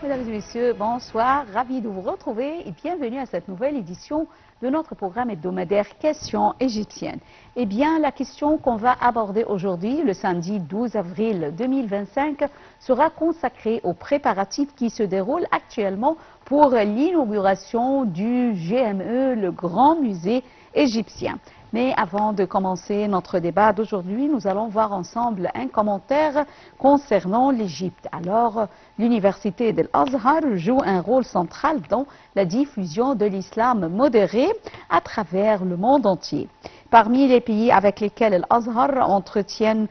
Mesdames et messieurs, bonsoir, ravi de vous retrouver et bienvenue à cette nouvelle édition de notre programme hebdomadaire Questions égyptiennes. Eh bien, la question qu'on va aborder aujourd'hui, le samedi 12 avril 2025, sera consacrée aux préparatifs qui se déroulent actuellement pour l'inauguration du GME, le Grand Musée égyptien. Mais avant de commencer notre débat d'aujourd'hui, nous allons voir ensemble un commentaire concernant l'Égypte. Alors, l'université d'Al-Azhar joue un rôle central dans la diffusion de l'islam modéré à travers le monde entier. Parmi les pays avec lesquels Al-Azhar entretient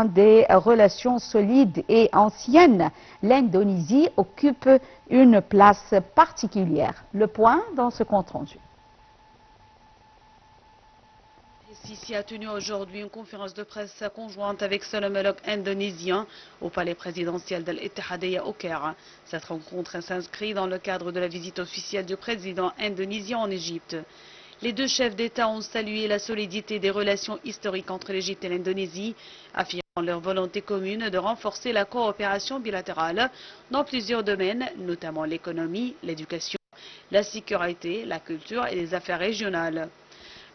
des relations solides et anciennes, l'Indonésie occupe une place particulière. Le point dans ce compte rendu. Sisi a tenu aujourd'hui une conférence de presse conjointe avec son homologue indonésien au palais présidentiel d'Al-Ittihadiyya au Caire. Cette rencontre s'inscrit dans le cadre de la visite officielle du président indonésien en Égypte. Les deux chefs d'État ont salué la solidité des relations historiques entre l'Égypte et l'Indonésie, affirmant leur volonté commune de renforcer la coopération bilatérale dans plusieurs domaines, notamment l'économie, l'éducation, la sécurité, la culture et les affaires régionales.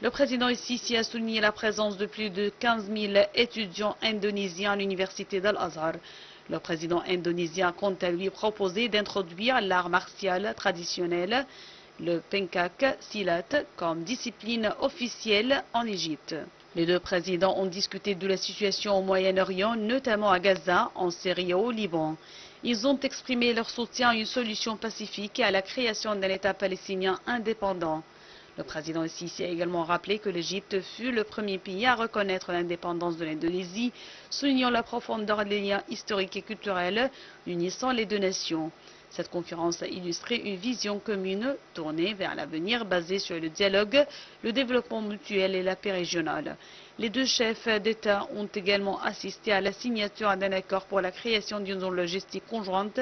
Le président Sisi a souligné la présence de plus de 15 000 étudiants indonésiens à l'université d'Al-Azhar. Le président indonésien a quant à lui proposé d'introduire l'art martial traditionnel, le pencak silat, comme discipline officielle en Égypte. Les deux présidents ont discuté de la situation au Moyen-Orient, notamment à Gaza, en Syrie et au Liban. Ils ont exprimé leur soutien à une solution pacifique et à la création d'un État palestinien indépendant. Le président Sisi a également rappelé que l'Égypte fut le premier pays à reconnaître l'indépendance de l'Indonésie, soulignant la profondeur des liens historiques et culturels unissant les deux nations. Cette conférence a illustré une vision commune tournée vers l'avenir basée sur le dialogue, le développement mutuel et la paix régionale. Les deux chefs d'État ont également assisté à la signature d'un accord pour la création d'une zone logistique conjointe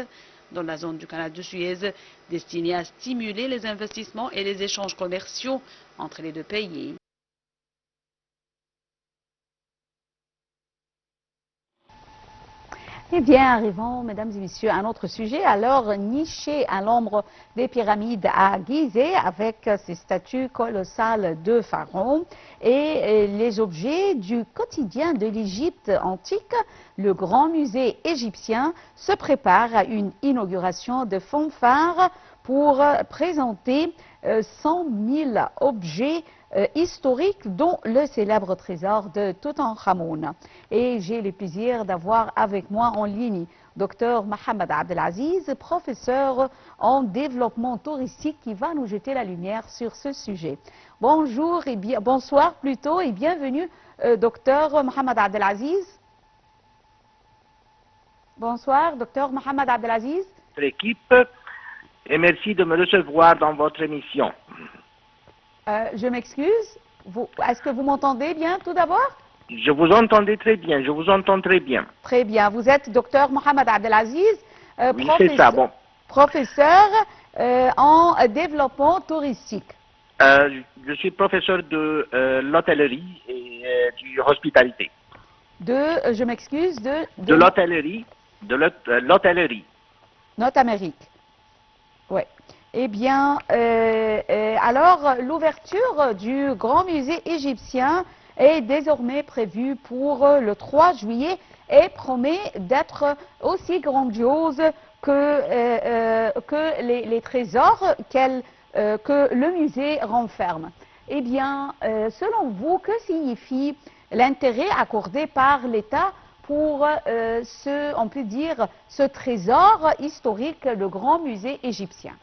dans la zone du canal de Suez, destinée à stimuler les investissements et les échanges commerciaux entre les deux pays. Eh bien, arrivons, mesdames et messieurs, à un autre sujet. Alors, niché à l'ombre des pyramides à Gizeh, avec ses statues colossales de pharaons et les objets du quotidien de l'Égypte antique, le Grand Musée égyptien se prépare à une inauguration de fanfare pour présenter 100 000 objets historique, dont le célèbre trésor de Toutankhamon. Et j'ai le plaisir d'avoir avec moi en ligne Dr Mohamed Abdelaziz, professeur en développement touristique, qui va nous jeter la lumière sur ce sujet. Bonjour et bonsoir plutôt et bienvenue Dr Mohamed Abdelaziz. Bonsoir Dr Mohamed Abdelaziz. L'équipe et merci de me recevoir dans votre émission. Je m'excuse. Est-ce que vous m'entendez bien tout d'abord? Je vous entendais très bien, je vous entends très bien. Très bien. Vous êtes docteur Mohamed Abdelaziz, Oui, c'est ça, bon. professeur en développement touristique. Je suis professeur de l'hôtellerie et du hospitalité. Je m'excuse, de l'hôtellerie, l'hôtellerie. Nord-Amérique. Oui. Eh bien, alors, l'ouverture du Grand Musée égyptien est désormais prévue pour le 3 juillet et promet d'être aussi grandiose que les trésors que le musée renferme. Eh bien, selon vous, que signifie l'intérêt accordé par l'État pour on peut dire, ce trésor historique, le Grand Musée égyptien?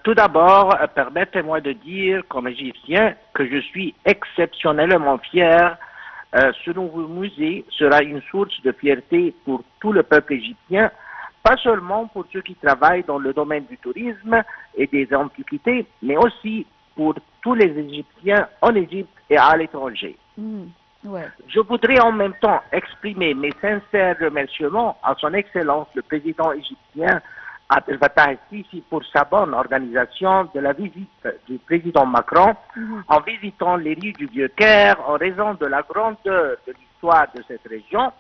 Tout d'abord, permettez-moi de dire, comme Égyptien, que je suis exceptionnellement fier. Ce nouveau musée sera une source de fierté pour tout le peuple égyptien, pas seulement pour ceux qui travaillent dans le domaine du tourisme et des antiquités, mais aussi pour tous les Égyptiens en Égypte et à l'étranger. Ouais. Je voudrais en même temps exprimer mes sincères remerciements à son Excellence le président égyptien Abdel Fattah el-Sisi pour sa bonne organisation de la visite du président Macron en visitant les rues du Vieux-Caire en raison de la grandeur de l'histoire de cette région,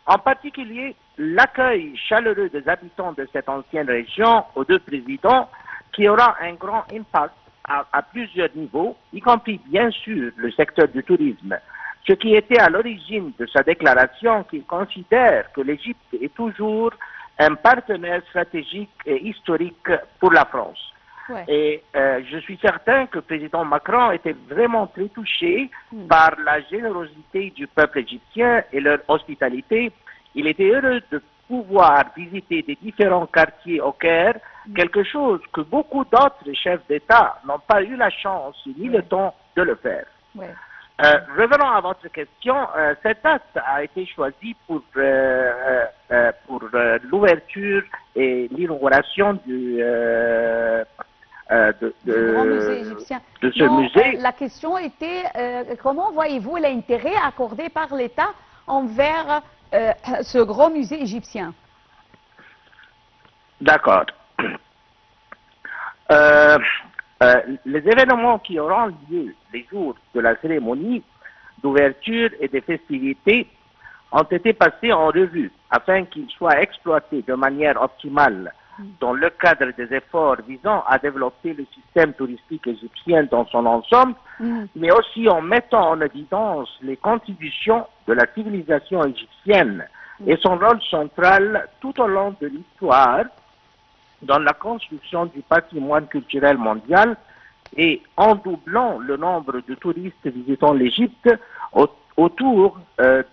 en particulier l'accueil chaleureux des habitants de cette ancienne région aux deux présidents qui aura un grand impact à plusieurs niveaux, y compris bien sûr le secteur du tourisme. Ce qui était à l'origine de sa déclaration qu'il considère que l'Égypte est toujours un partenaire stratégique et historique pour la France. Ouais. Et je suis certain que le président Macron était vraiment très touché par la générosité du peuple égyptien et leur hospitalité. Il était heureux de pouvoir visiter des différents quartiers au Caire, quelque chose que beaucoup d'autres chefs d'État n'ont pas eu la chance ni le temps de le faire. Ouais. Revenons à votre question, cette date a été choisie pour l'ouverture et l'inauguration du Grand musée égyptien. de ce Non, musée. la question était, comment voyez-vous l'intérêt accordé par l'État envers ce grand musée égyptien? D'accord. Les événements qui auront lieu les jours de la cérémonie d'ouverture et des festivités ont été passés en revue afin qu'ils soient exploités de manière optimale dans le cadre des efforts visant à développer le système touristique égyptien dans son ensemble, mais aussi en mettant en évidence les contributions de la civilisation égyptienne et son rôle central tout au long de l'histoire dans la construction du patrimoine culturel mondial et en doublant le nombre de touristes visitant l'Égypte autour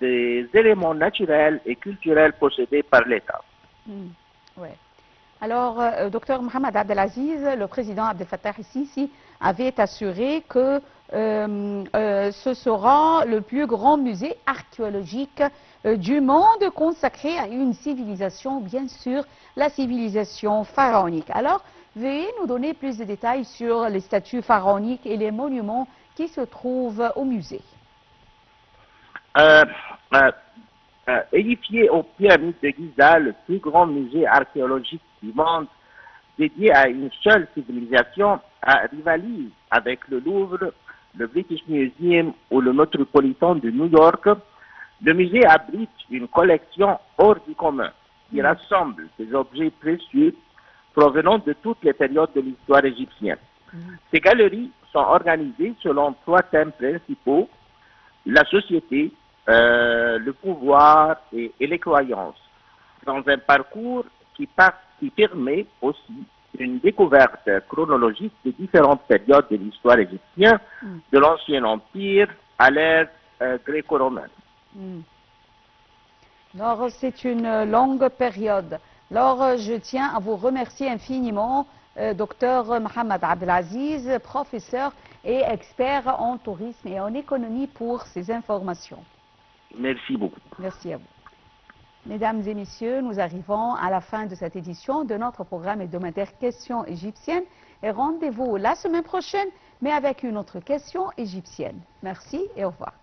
des éléments naturels et culturels possédés par l'État. Ouais. Alors, Dr Mohamed Abdelaziz, le président Abdel Fattah el-Sisi avait assuré que ce sera le plus grand musée archéologique du monde consacré à une civilisation, bien sûr, la civilisation pharaonique. Alors, veuillez nous donner plus de détails sur les statues pharaoniques et les monuments qui se trouvent au musée. Édifié aux pyramides de Giza, le plus grand musée archéologique du monde, dédié à une seule civilisation, rivalise avec le Louvre, le British Museum ou le Metropolitan de New York. Le musée abrite une collection hors du commun qui rassemble des objets précieux provenant de toutes les périodes de l'histoire égyptienne. Ces galeries sont organisées selon 3 thèmes principaux: la société, le pouvoir et les croyances, dans un parcours qui permet aussi une découverte chronologique des différentes périodes de l'histoire égyptienne, de l'Ancien Empire à l'ère gréco-romaine. Alors, c'est une longue période. Alors, je tiens à vous remercier infiniment, Dr Mohamed Abdelaziz, professeur et expert en tourisme et en économie, pour ces informations. Merci beaucoup. Merci à vous. Mesdames et messieurs, nous arrivons à la fin de cette édition de notre programme hebdomadaire Questions égyptiennes. Et rendez-vous la semaine prochaine, mais avec une autre question égyptienne. Merci et au revoir.